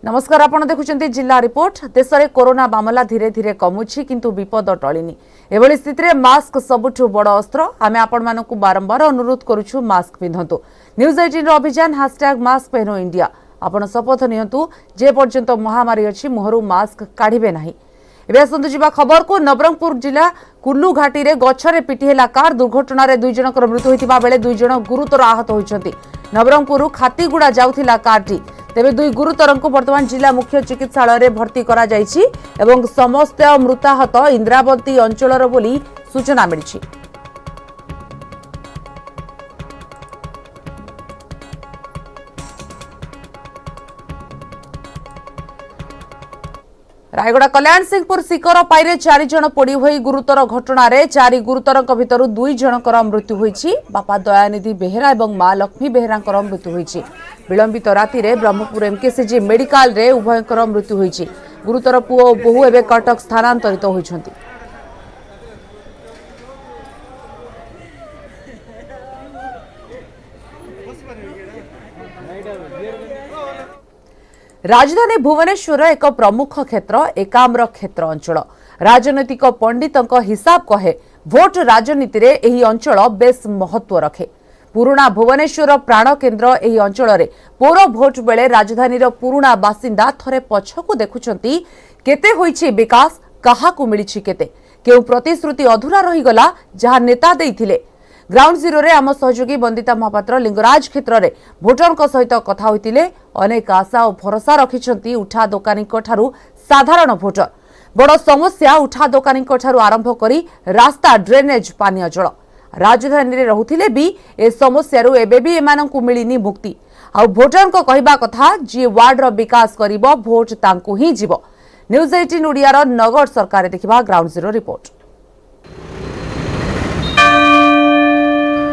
नमस्कार आपण देखुचंती जिल्ला रिपोर्ट। देश में कोरोना मामला धीरे धीरे कमुछि किंतु विपद टळिनी। एभली स्थिति में मास्क सबुठु बड़ अस्त्र। आमे आपण मानकु बारंबार अनुरोध करूछु मास्क पिंधंतु। न्यूज18 रो अभियान #मास्क पहनो इंडिया। आपण शपथ नियंतु जे पर्यंत महामारी अछि मुहरु मास्क काढिबे नाही। एबे आसंतु जिबा खबर को नवरंगपुर जिला कुल्लू घाटी रे गछरे पिटी हेला कार दुर्घटना रे 2 जनकर मृत्यु होइतिबा बेले 2 जन गुरुतर आहत होइछंती। नवरंगपुर खातीगुड़ा जाउथिला कारटी तेबे 2 गुरुतर को वर्तमान जिला मुख्य चिकित्सालय रे भर्ती करा जायछि एवं समस्त मृताहत इंद्रावती अंचलर बोली सूचना मिलिछि। रायगड़ा कल्याण सिंहपुर सिकर पाइरे 4 जन पोड़ी होई गुरुतर घटना रे 4 गुरुतर भितर 2 जनकर मृत्यु होईछि। बापा दयानिधि बेहेरा एवं मां लक्ष्मी बेहेरांकर मृत्यु होईछि। विलंबित राति रे ब्रह्मपुर एमकेसीजी मेडिकल रे उभयंकर मृत्यु होईछि। गुरुतर पुओ बहु एबे कटक स्थानांतरित होईछंती। राजधानी भुवनेश्वर एक प्रमुख क्षेत्र एकाम्र क्षेत्र अंचल। राजनैतिक पंडितों हिसाब कहे भोट राजनीति रे एही अंचल बेस महत्व रखे। पुराना भुवनेश्वर प्राण केन्द्र एही अंचल रे पौर भोट बेले राजधानी पुराना बासिंदा थरे पछकु देखुछंती केते होईछि विकास, काहाकु मिलिछि केते, केउ प्रतिश्रुति अधूरा रहीगला जहा नेता देइथिले। ग्राउंड जीरो रे आम सहयोगी बंदिता महापात्र लिंगराज क्षेत्र रे भोटर सहित कथा होइतिले। अनेक आशा और भरोसा रखिछंती उठा दोकानी ठारू साधारण भोटर। बड़ समस्या उठा दोकानी ठारू आरंभ करी रास्ता, ड्रेनेज, पानीय जल। राजधानी रे रहुथिले भी ए समस्या रु एबे भी एमानंकु मिलिनी मुक्ति। आ भोटर को कहिबा कथा जी वार्ड रो विकास करिवो भोट तांकु ही जीवो। न्यूज18 ओडिया रो नगर सरकार देखिबा ग्राउंड जीरो रिपोर्ट।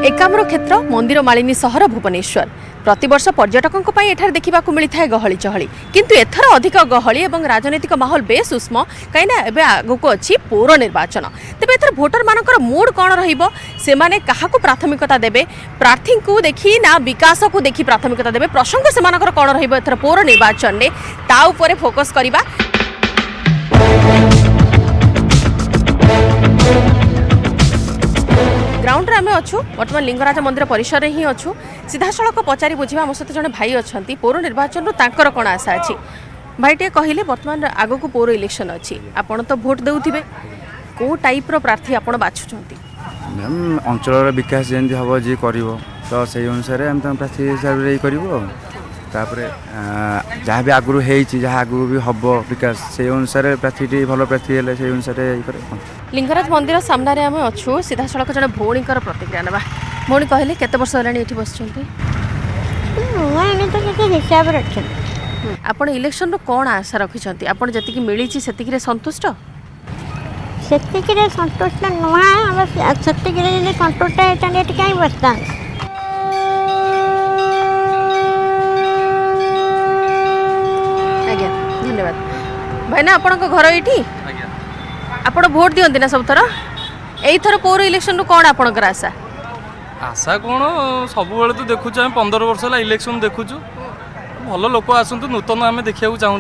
एकाम्र क्षेत्र मंदिर मालिनी सहर भुवनेश्वर प्रतिवर्ष पर्यटकों एठार देखा मिलता है गहली चहली, किंतु एथर अधिक गहली और राजनीतिक माहौल बेस उष्म कहीं आगक अच्छी पौर निर्वाचन। तेज एथर भोटर मानकर मूड कौन रही क्या प्राथमिकता देवे, प्रार्थी को देखी ना विकास को देखी प्राथमिकता देवे, प्रसंग से कौन रही पौर निर्वाचन में ताऊपर फोकस करवा। ग्राउंड आम अच्छू बर्तमान लिंगराज मंदिर परिसर ही अच्छू। सीधा सड़क पचारि बुझा आम सहित जड़े भाई अच्छा पौर निर्वाचन तांकर कौन आशा अच्छी। भाई टे कहले बर्तमान आग को पौर इलेक्शन अच्छी, आपड़ तो भोट देउथिबे, को टाइप रो प्रार्थी आपण बाछुचंती? मैम अंचल विकास जमी हम जी कर तो से अनुसार आम प्रार्थी हिसाब से करूँ। तापर जहाँ भी आगु जहाँ आगु भी हम विकास से अनुसार प्रार्थी भल प्रार्थी है से अनुसार लिंगराज मंदिर सामने आम अच्छू। सीधा सड़क जड़े भौणी प्रतिक्रिया ना। भौणी कहले केते वर्ष होलानी एठी बसचंती? हिसाब रखे आपण इलेक्शन रो कोन आशा रखिछंती? आपण जति मिली सेतिक रे संतुष्ट? सेतिक रे संतुष्ट नुआ, अब सेतिक रे संतुष्ट हेतने एठी काई बसता। आज्ञा धन्यवाद। भाई ना आपण को घर एठी? आपण भोट दियंती ना सब थर? एई थर पौर इलेक्शन रो कोन आपणकर आशा? आशा कौन सब बेले तो देखु 15 वर्ष है इलेक्शन देखु भल लोक आसतु नूतन आम देखा चाहूँ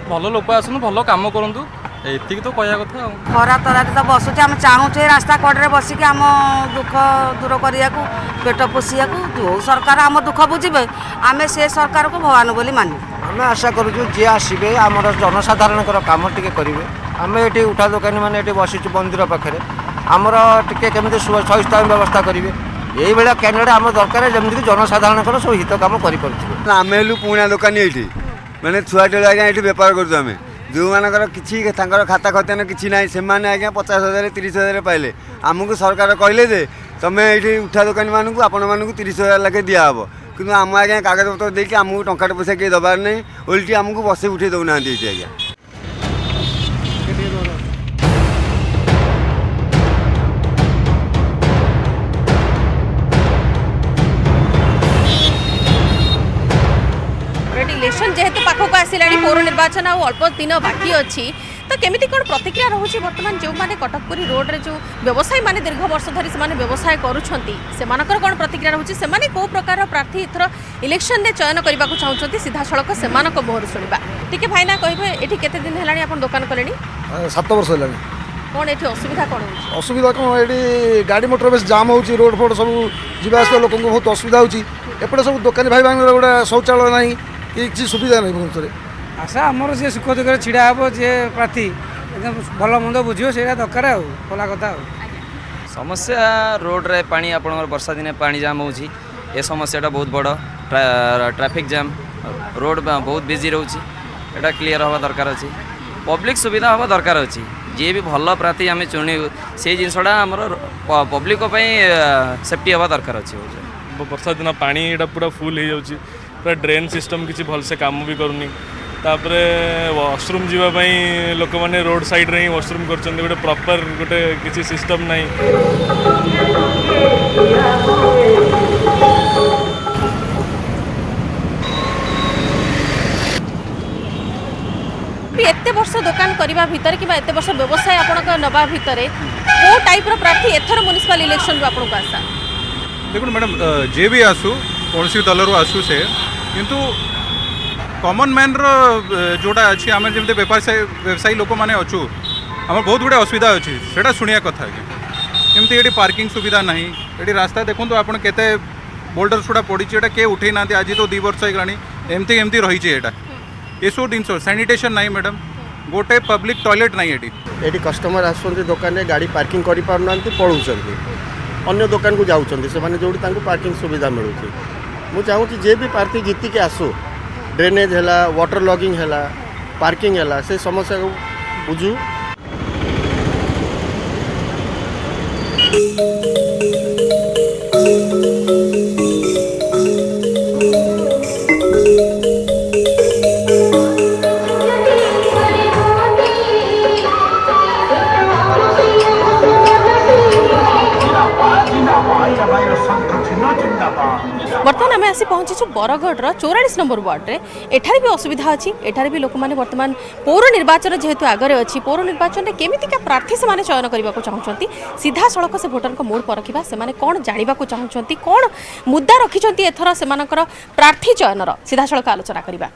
भल लोक आसतु भल कम करूँ एतिक तो कहया कथा। खरा तरारे तो बसुचे आम चाहूँ रास्ता कड़े बसिक आम दुख दूर करने पेट पोषिया जो सरकार आम दुख बुझे आम से सरकार को भगवान बोली मानु। आम आशा करूँ जी आसबे आम जनसाधारण कम टे करेंगे। आम ये उठा दोकानी मैंने बसीचु मंदिर पाखे आमर टे केमी सहिष्णु व्यवस्था करेंगे। यही भाया कैंडिडेट आम दरकार जमीक जनसाधारण सब हित कम कर। आम हेलु पुणा दोकानी ये मैंने छुआटे आज्ञा ये बेपार करूँ। जो मानकर किसी खाता खतान किसी ना से आज्ञा 50,000 30,000 पाइले आमको सरकार कहले जे तुम ये उठा दोकानी मानू आपण मानक 30,000 लाखे दिहब, कि आम आज्ञा कागज पत्र देखिए आमको टंका पैसा किए दबार नहीं, ओल्टी आमको बसे उठे दौना आज्ञा। इलेक्शन जेहेतु पाखक आसिलानी पौर निर्वाचन आ अल्प दिन बाकी अच्छी तो केमिति कोन प्रतिक्रिया रहउछि वर्तमान जो माने कटकपुरी रोड रे जो व्यवसायी माने दीर्घ वर्ष धरि से व्यवसाय करूछंती से मानकर कोन प्रतिक्रिया रहउछि से माने को प्रकार प्रार्थी इथर इलेक्शन रे चयन करबा को चाहउछंती सीधा सड़क से मानक मोहर सुनिबा ठीक है भाईना कहबे एठी केते दिन हेलानी अपन दुकान कलेनी 7 वर्ष हेलानी कोन एठी असुविधा कोन होछि असुविधा कोन एठी गाड़ी मोटर बेस जाम होछि रोड फोड सब जीवा आस लोक बहुत असुविधा होछि एपटे सब दुकानी भाई भाई गोटा शौचालय नहीं किसी सुविधा नहीं भुवनेश्वर आशा आमर सी सुख दुख छिड़ा हे जी प्रार्थी एकदम भल मंद बुझे से दरकार खोला कथा समस्या रोड रे पानी आप वर्षा दिन पानी जाम हो समस्याटा बहुत बड़ ट्रैफिक जाम रोड बहुत बिजी रोचे एटा क्लीयर हवा दरकार अच्छी पब्लिक सुविधा हवा दरकार अच्छी जी भी भल प्रार्थी आम चुनी से जिनसा आमर पब्लिक सेफ्टी हवा दरकार अच्छी वर्षा दिन पानी पूरा फुल हो जाऊँगी पूरा ड्रेन सिस्टम किसी भलसे काम भी करूनी तापरे वॉशरूम जीवाई लोक मैंने रोड साइड रे ही वॉशरूम कर गोटे प्रॉपर गोटे किसी सिस्टम नहीं एते वर्ष दुकान करबा भितर कि एते वर्ष व्यवसाय आपन नबा भितर को टाइप रो प्रार्थी एथर म्युनिसिपल इलेक्शन रो आपन को आशा देखो मैडम जे भी आसू कौन सी दल रू आसू से किंतु कॉमन मैन रो जोड़ा अच्छी आम जमी व्यवसायी लोक मैंने अच्छू आम बहुत गुड़े असुविधा अच्छी से शुणिया कथा एमती ये पार्किंग सुविधा ना ये रास्ता देखो आप केते बोल्डर गुड़ा पड़ी किए उठे ना आज तो 2 वर्ष होगा एमती एमती रही है ये सब जिन सैनिटेशन ना मैडम गोटे पब्लिक टॉयलेट ना ये कस्टमर आसुँच दुकान में गाड़ी पार्किंग कर पारना पलाऊँ अन्य दुकान को जाऊँच से जो पार्किंग सुविधा मिलूँ मुझे चाहूँगी जे भी प्रार्थी जीतिके आसू ड्रेनेज है वाटर लॉगिंग है पार्किंग है से समस्या को बुझू बर्तमान आम आसी पहुँचीचु बरगढ़ 44 नंबर वार्ड रे एठारे भी असुविधा अच्छी एठारे भी लोक मैंने वर्तमान पौर निर्वाचन जेहेतु आगे अच्छी पौर निर्वाचन में केमितिका प्रार्थी से चयन करने को चाहते सीधा सड़क से भोटर को मोड़ परखा से कौन जानवा चाहते कौन मुद्दा रखिंट एथर से प्रार्थी चयन सीधा सड़क आलोचना करवा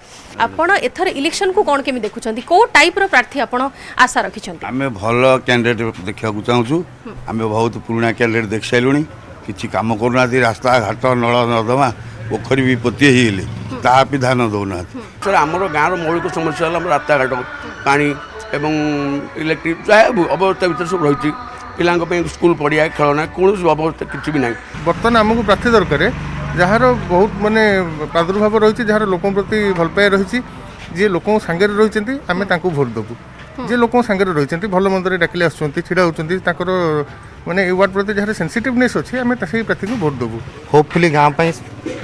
आपण एथर इलेक्शन को कौन केमी देखुं कौ टाइप प्रार्थी आपण आशा रखिंट आम भल कैंडिडेट देखा चाहूँ आम बहुत पुराना कैंडिडेट देख सारूँ किसी कम करना रास्ता घाट नल नर्दमा पोखरी भी पोती ता भी ध्यान दौना सर आम गाँव मौलिक समस्या रास्ता घाट पानी एवं इलेक्ट्रिक चाहे अवस्था भर सब रही पिला स्कूल पड़िया खेलना कौन अवस्था किसी भी ना बर्तमान आमको प्रार्थी दरकार जार बहुत माने प्रादुर्भाव रही जार लोक प्रति भल पाए रही जी लोक सांगे रही आम भोट देवु जी लोक सांगे रही भल मंदर डाकिले आछड़ा होती माने वार्ड प्रति जहाँ सेंसिटिवनेस अच्छी आम से प्रार्थी को भोट देवु होपफुली गाँव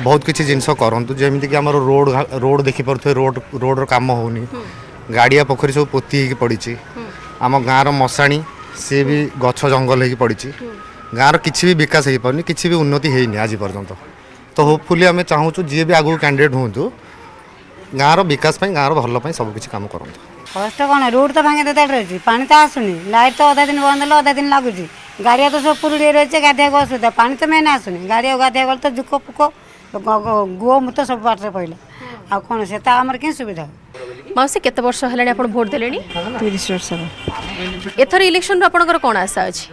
बहुत किसी जिनस करूँ जमीक आम रोड देखिपे रोड काम होनी गाड़िया पोखरी सब पोती पड़ी आम गाँव मशाणी सी भी गछ जंगल हो पड़ी गाँव किसी भी विकास हो पारनी किसी भी उन्नति होनी आज पर्यंत तो होपफुली आम चाहूँ जी भी आगू कैंडिडेट हूँ गाँव विकास गाँव भल सबकि कम करूँ कष्ट कौन रोड तो भांगे देता रही पानी तो आसुनी लाइट तो अधा दिन बंद अधा दिन लगुच गाड़िया तो सब पुरुड़ी रही गाधिया असुविधा पानी तो मेन आसुनी गाड़िया गाधिया गल तो जुक पुक गुओ मुत सब बाटे पड़ा आ कौन से आमर क्या सुविधा मौसी केते वर्ष हेलानी आपण भोट देलेनी 30 वर्ष एथर इलेक्शन आपनकर कोन आशा अछि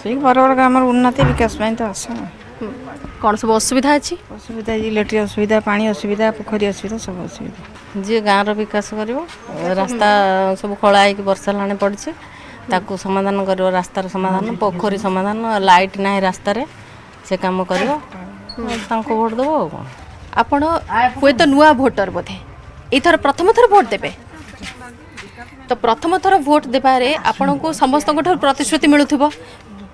से बरगढ़ आमर उन्नति विकास पई तो आशा कौन सब असुविधा अछि असुविधा इलेक्ट्रिक असुविधा पानी असुविधा पोखरी असुविधा सब असुविधा जी गाँव विकास कर रास्ता सब खड़ा हो वर्षा लाने पड़े ताकू समाधान कर रास्तार समाधान पोखरी समाधान लाइट ना रास्ता से काम कर भोट देव आपण हुए तो नुआ भोटर बोधे एथर प्रथम थर भोट देबे तो प्रथम थर भोट देबारे आपण को समस्त प्रतिश्रुति मिलुथिबो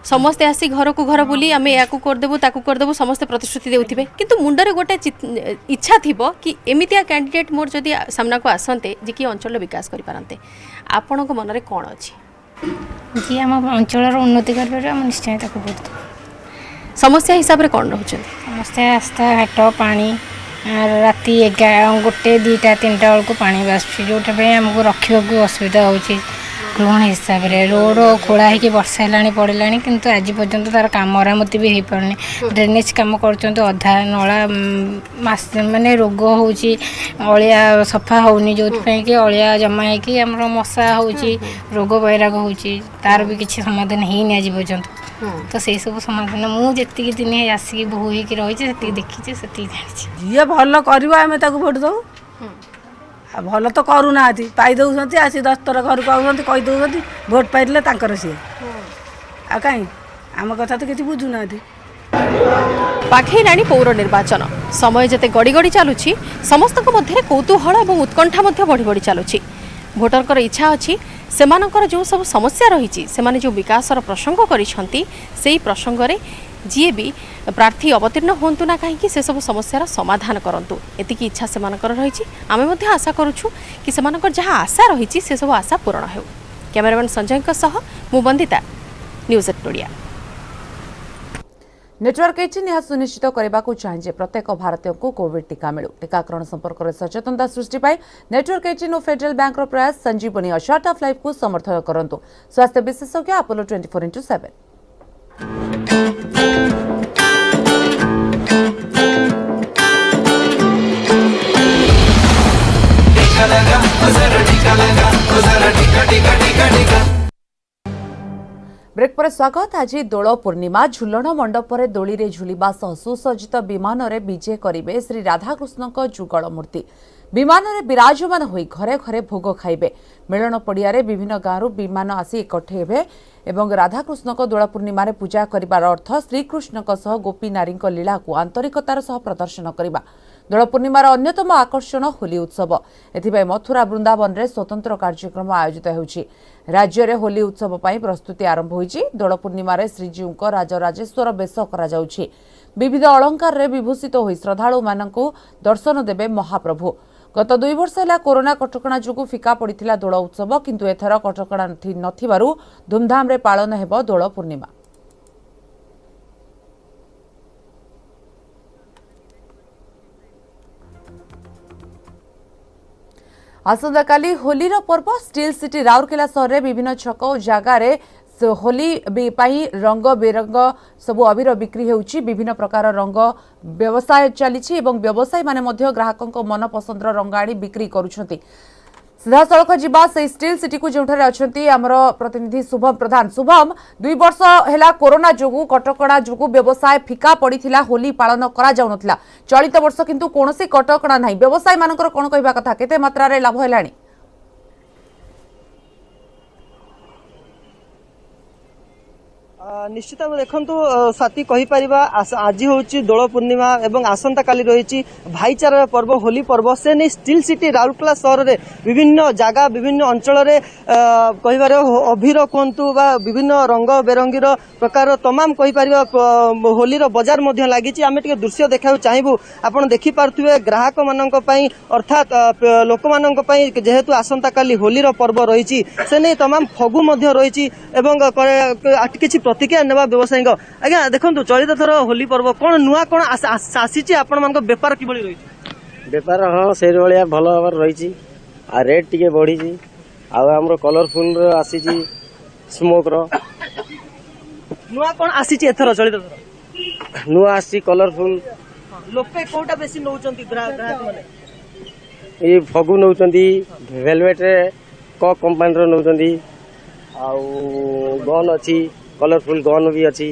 समस्ते आसी घर को घर बुली आम या करदेबू ताकू करदेबू समस्ते प्रतिश्रुति देउथिबे किंतु मुंडरे गोटे इच्छा थिबो कि एमितिया कैंडिडेट मोर जदि सामना को आसंते जे कि अंचल विकास करि पारंते आपण को मनरे कोन अछि जी आम अंचल उन्नति कर निश्चय ताकू भोट समस्या हिसाब रे कोन रहउछन समस्या रास्ता घाट पानी राति 11 गोटे 2टा 3टा बेलू पानी बासुची जोटा आमको रखा असुविधा होची गृहण हिसाब से रोड खोला हो वर्षा है पड़ा किंतु आज पर्यंत तार काम मरामती भी हो पारनी ड्रेनेज कम कर अधा नला माने रोग होलिया सफा होनी जो कि अलिया जमा हो मशा हो रोग बैराग हो तार भी किसी समाधान होनी आज पर्यंत तो से सब समाधान मुझे दिन आसिक बोहू हो रही देखी से जी भल कर भोट दो भल तो करूना पाई दौरान आसी 10 थर घर को आउँ कहीदे भोट पाइले सी आ कहीं आम कथा तो किसी बुझुना पाखैलाणी पौर निर्वाचन समय जते गड़ी गड़ी चलुछि समस्त मध्य कौतूहल और उत्कंठा बढ़ी बढ़ी चलुछि भोटरकर इच्छा अच्छी सेमानकर जो सब समस्या रही से जो विकासर प्रसंग करिसेंती सेही प्रसंग रे जी भी प्रार्थी अवतीर्ण हूँ ना कहीं से सब समस्यार समाधान करूँ एतिकी इच्छा से रही आमे मध्य आशा करुछु कि सेमानकर जहाँ आशा रही से सब आशा पूरण हो। कैमरामैन संजय सह मु बंदिता न्यूज 8 ओडिया। नेटवर्क 18 यह सुनिश्चित करने को चाहे प्रत्येक भारतीय को कोविड टीका मिलू टीकाकरण संपर्क में सचेतनता सृष्टि नेटवर्क 18 और फेडरल बैंक प्रयास संजीवनी शॉर्ट ऑफ लाइफ को समर्थन करंतु स्वास्थ्य विशेषज्ञ अपोलो 24x7। ब्रेक पर स्वागत। आज दोल पूर्णिमा झुलन मंडप में दोली रे झुलिबा सह सुसज्जित विमान रे विजे करिवे श्री राधाकृष्ण जुगल मूर्ति विमान रे विराजमान होई घरे घरे भोग खाइबे मिलन पड़िया रे विभिन्न गाँव विमान आसी एकठे हेबे एवं राधाकृष्ण दोल पूर्णिमा रे पूजा करिबार अर्थ श्रीकृष्ण सह गोपी नारी लीला को आंतरिकतार सह प्रदर्शन करिबा दोल पूर्णिमार अन्यतम आकर्षण होली उत्सव एथिबाई मथुरा वृंदावन रे स्वतंत्र कार्यक्रम आयोजित होउछि राज्य रे होली उत्सव पई प्रस्तुति आरंभ होइछि दोल पूर्णिमा रे श्रीजीउको राजराजेश्वर बेश करा जाउछि विविध अलंकार रे विभूषित होई श्रद्धालु माननकु दर्शन देबे महाप्रभु गत 2 वर्ष है कोरोना कटकणा जो फिका पड़ा दोल उत्सव किंतु एथर कटकणा नथिबारु धूमधाम रे पालन हेबो दोल पूर्णिमा। आसंता काली होलीर पर्व स्टील सिटी राउरकेला सहर में विभिन्न छक और जगार होली पाई रंग बेरंग सबु अबीर बिक्री होउछि विभिन्न प्रकार रंग व्यवसाय चली व्यवसायी माने मध्य ग्राहकों मन पसंदर रंग आनी बिक्री करुछंती सीधा सड़क जीवा से स्टील सिटी को जो अच्छी आमर प्रतिनिधि शुभम प्रधान। शुभम 2 वर्ष है कोरोना जो कटकणा जो व्यवसाय फिका पड़ा होली पालन करा जाउनथिला चलित वर्ष किंतु कोनोसी कटकणा नहीं व्यवसायी मानकर कोन कहबा कथा केते मात्रा रे लाभ हेलानी? निश्चित भाव देखु स्वाति कहीपर आज हूँ दोल पूर्णिमा एवं आसंता काली रही भाईचारा पर्व होली पर्व से नहीं स्टील सिटी राउरकेला सहर में विभिन्न जगह विभिन्न अंचल कह अभीर कहतु विभिन्न रंग बेरंगीर प्रकार तमाम कहीपर होलीर बजार लगी आम टे दृश्य देखा चाहबू आपड़ देखिपे ग्राहक मान अर्थात लोक मान जेहेतु आसंता काली होलीर पर्व रही से नहीं तमाम फगु रही किसी प्रतिक्रिया नेबा व्यवसायी आज्ञा देखो चलित थर होली पर्व कौन नुआ कौन आसी आपण मान बेपार कि रही बेपार हाँ से भल भाव रही रेट टी बढ़ी आम कलरफुल आसी स्मोक नुआ कौन आसी एथर चलित थर नुआ आसी कलरफुल लोके कोटा बेसी नौचंती ग्राहक माने ये फगु नौचंती वेलवेट रे क कंपनी रो नौचंती आउ गन अच्छी कलरफुल गन भी अच्छी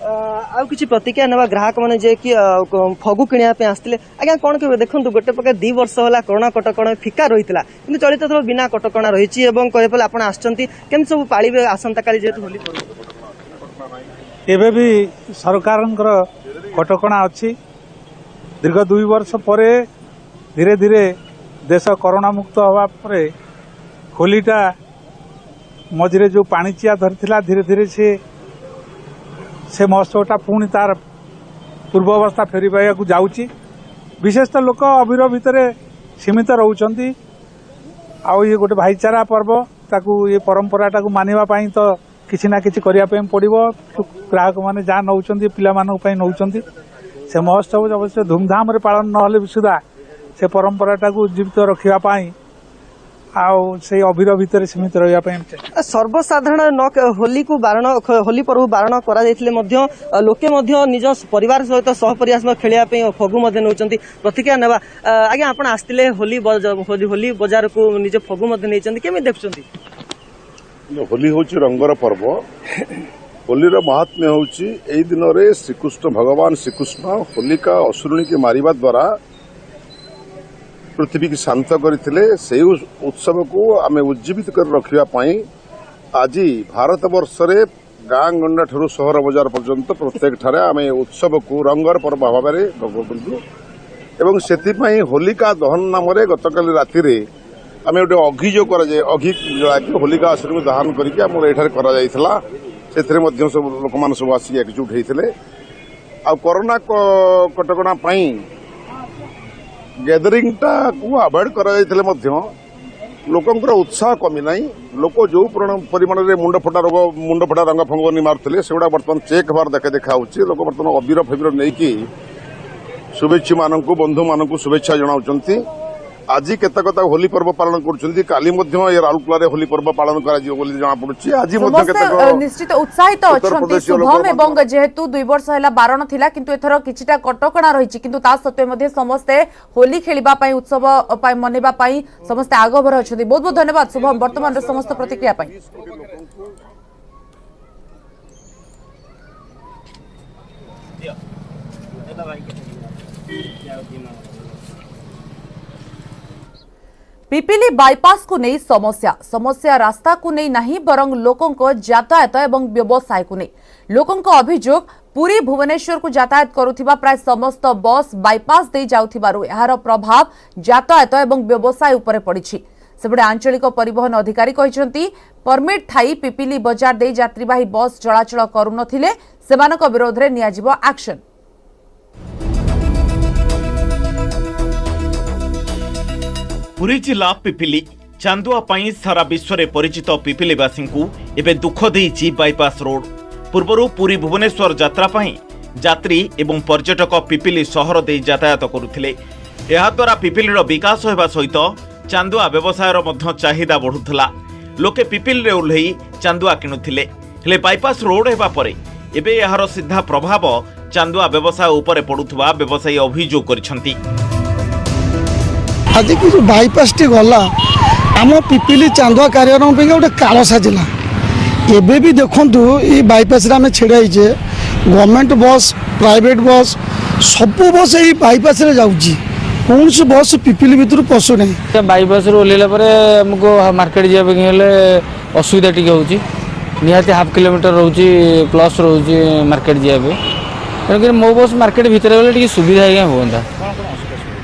आउ किसी प्रतिक्रिया नेबा ग्राहक माने जे कि फगु किनिया पे आस्तिले आज्ञा कोन के देखंतु गोटे प्रकार 2 वर्ष होला कोरोना कटकणा फिका रहितला किंतु चलित थर बिना कटकणा रहिछि एवं कहे पले आपण आछंती केन सब पाळिबे आसंता काली जेतु होली एबे भी सरकारंकर कटकणा अछि दीर्घ 2 वर्ष परे धीरे धीरे देश कोरोना मुक्त हवा परे होलीटा मझे जो पाणिचिया धरथिला धीरे धीरे से महोत्सवटा पुणी तार पूर्वावस्था फेरी पाइबा जाउची विशेषतः लोक अबीर भितर सीमित रहउचंती आउ ये गोटे भाईचारा पर्व ताकू ये परंपराटा को मानिबा पई तो किछि ना किछि करिया पई पड़िबो ग्राहक माने जा नउचंती पिला मानक पई नउचंती से महोत्सव अवश्य धूमधाम रे पालन नहले भी सुधा से परंपराटा को उज्जीवित रखिबा पाई से अभिर भितर सीमित रहा सर्वसाधारण होली को बारण होली पर्व बारण करा लोके निज परिवार सहित सहपरिवार खेलिया फगु नौकरी प्रतिक्रिया नेबा आज्ञा आपण आसते होली बजार को निज फगु केमी देखुंती होली हूँ रंगर पर्व होलीर महात्म्य हूँ यही दिन में श्रीकृष्ण भगवान श्रीकृष्ण होलिका असुरुणी की मारिबा द्वारा पृथ्वी की शांत करते से उत्सव को आम उज्जीवित कर रखापी आज भारत वर्ष रे गाँ गंडा ठू सहर बजार पर्यंत प्रत्येक ठारे आम उत्सव को रंगर पर्व भाव में एवं से होलिका दहन नाम गतकाली राति आम गोटे अघि जो अघि जलाकि होलिका आश्रम दहन करके सब लोक मान सब आसिक एकजुट होते आ कोरोना कटकणा गैदरिंग टा को अवॉइड कर लोकंर उत्साह कमी ना लोक जो परिमाण में मुंड फटा रंग फंग मारुले से बर्तमान चेक हबार देखा लोक बर्तमान अबीर फबीर नहीं शुभेच्छी मान बंधु मान शुभेच्छा जनाऊँ आज केतक होली पर्व पालन कर काली राउरकेला होली पर्व पालन कर आज निश्चित उत्साहित अच्छा शुभम एवं जेहेतु 2 वर्ष है बारण थिला किंतु एथर किछिटा कटकणा रही किंतु ता सत्वे मध्ये समस्ते होली खेलिबा पई उत्सव पई मनेबा पई समस्ते आगभर अछथि। बहुत बहुत धन्यवाद शुभम वर्तमान समस्त प्रतिक्रिया पई। पिपिली बाईपास को नहीं समस्या रास्ता को नहीं नहीं बरंग लोकों को यातायात एवं व्यवसाय को नहीं लोकों को अभियोग पुरी भुवनेश्वर को यातायात करुथिबा प्राय समस्त बस बाईपास दे जाउथिबारु एहार प्रभाव यातायात एवं व्यवसाय उपरे पड़िछि। सेबडे आंचलिक परिवहन अधिकारी कहिसंती परमिट थाई पिपिली बजार दे यात्रीवाही बस चलाचल करुनथिले सेमानक विरोध रे नियाजिबो एक्शन। पुरी जिला पिपिली चांदुआ सारा विश्व में परिचित पिपिलीवासी को एवं दुख देइछि बाईपास रोड। पूर्वरु पुरी भुवनेश्वर यात्रा यात्री एवं पर्यटक पिपिली सहर दे यातायात करुथिले। एहा द्वारा पिपिलीर विकास होगा सहित चांदुआ व्यवसायर मध्य चाहिदा बढ़ुथला। लोके पिपिली रे ओल्हेई चांदुआ किणुथिले हेले बाईपास रोड हेबा परे एबे एहार सीधा प्रभाव चांदुआ व्यवसाय उपरे पड़ुथबा व्यवसायी अभियोग करिसंती। आज की जो बाईपास टी गला आम पिपिली चांदुआ कार्यक्रम गोटे काल साजिला एबे भी देखु ये बाईपास आम छिड़ाईचे गवर्नमेंट बस प्राइवेट बस सब बस यही बाईपास जाऊँगी कौन सी बस पिपिली भितर पशु नहीं। बाईपास ओल्ला आमको मार्केट जावाक असुविधा टी हो निहाती हाफ किलोमीटर रोचे प्लस रोचे मार्केट जावाक तेणुक मो बस मार्केट भितर गले सुविधा आज्ञा हाँ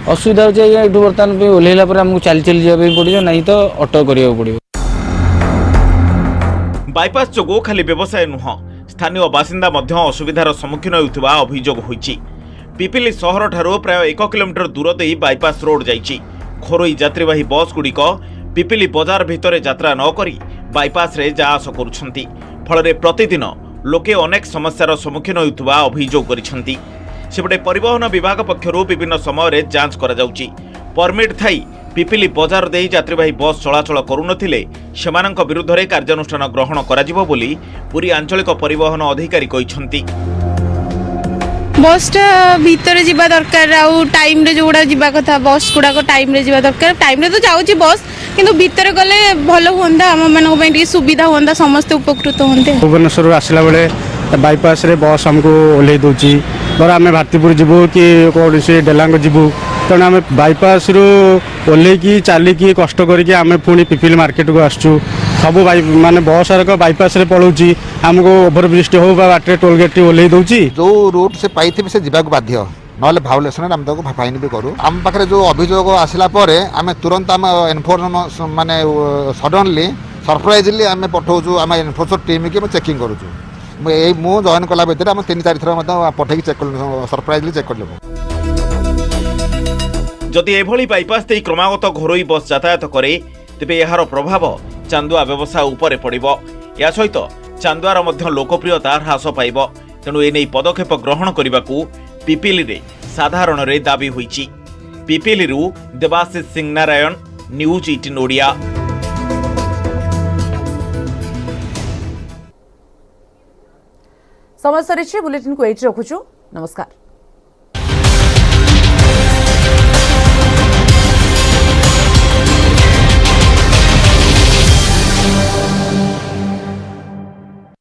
असुविधा हो बर्तमान ओल्ला आमको चली चली जावाक पड़ो ना तो ऑटो करा पड़ो। बाईपास जोगो खाली व्यवसाय नुह स्थानीय बासिंदा असुविधार सम्मुखीन होउथिबा अभियोग होईछि। पिपिली सहर ठारो प्राय 1 किलोमीटर दूर दे बाईपास रोड जाइछि। घरोई यात्रीवाही बस गुड़िक पिपिली बजार भितर यात्रा न करी बाईपास रे जा आस करुछंती फल प्रतिदिन लोके अनेक समस्यार सम्मुखीन होउथिबा अभियोग करिसंती। सेपटे परिवहन विभाग पक्षरु विभिन्न समय जांच करा जाउछि। परमिट थाई पिपिली बजार दे यात्रीवाही बस चलाचल करुनथिले सेमानक विरुद्ध रे कार्यानुष्ठान ग्रहण कराजिबो बोली पुरी आंचलिक परिवहन अधिकारी कहिसंती। बसटा भीतर जीवा दरकार आउ टाइम रे जोड़ा जीवा कथा बस गुड़ा को टाइम रे जीवा दरकार टाइम रे तो जाउची बस किंतु भीतर गले भलो होंदा हम मानक पई सुविधा होंदा समस्त उपकृत होंदे। भुवनेश्वर आसला बेले बाईपास रे बस हमको ओल्हे दोची धर आम भारतीपुर जीवु कि कौन से डेलांग जीवु तेणु आम बाईपास रू ओल्हेकी चलिकी कष्ट करके आम पुणी पिपिली मार्केट को आसचु सब माने बस आरक बाईपास रे पलाउची आमको ओभरब्रिज हो बाटे टोलगेट ओल्हे दौची जो रूट से पाई से जावाक बाध्य ना भावलेसन आम तक फाइन भी करूँ आम पाखे जो अभियोग आसला आम तुरंत आम एनफोर्स माने सडनली सरप्राइजली आम पठाऊँ आम एनफोर्सर टीम की चेकिंग करूँ मु जॉइन कला भर आम 3-4 थर पठे चेक सरप्राइजली चेक कर जदि एभली बाईपास दे क्रमागत घरोई बस यातायात करे तेबे एहार प्रभाव चांदुआ व्यवसाय उपरे पड़िबो। या सहित चांदुआर मध्य लोकप्रियता ह्रास पाइबो। तेणु एने पदक्षेप ग्रहण करने पिपिली रे साधारण रे दाबी होईची। पिपिली रु देवाशीष सिंह नारायण, न्यूज 18 ओडिया। समय सरी बुलेटिन को एठी रखुछु। नमस्कार।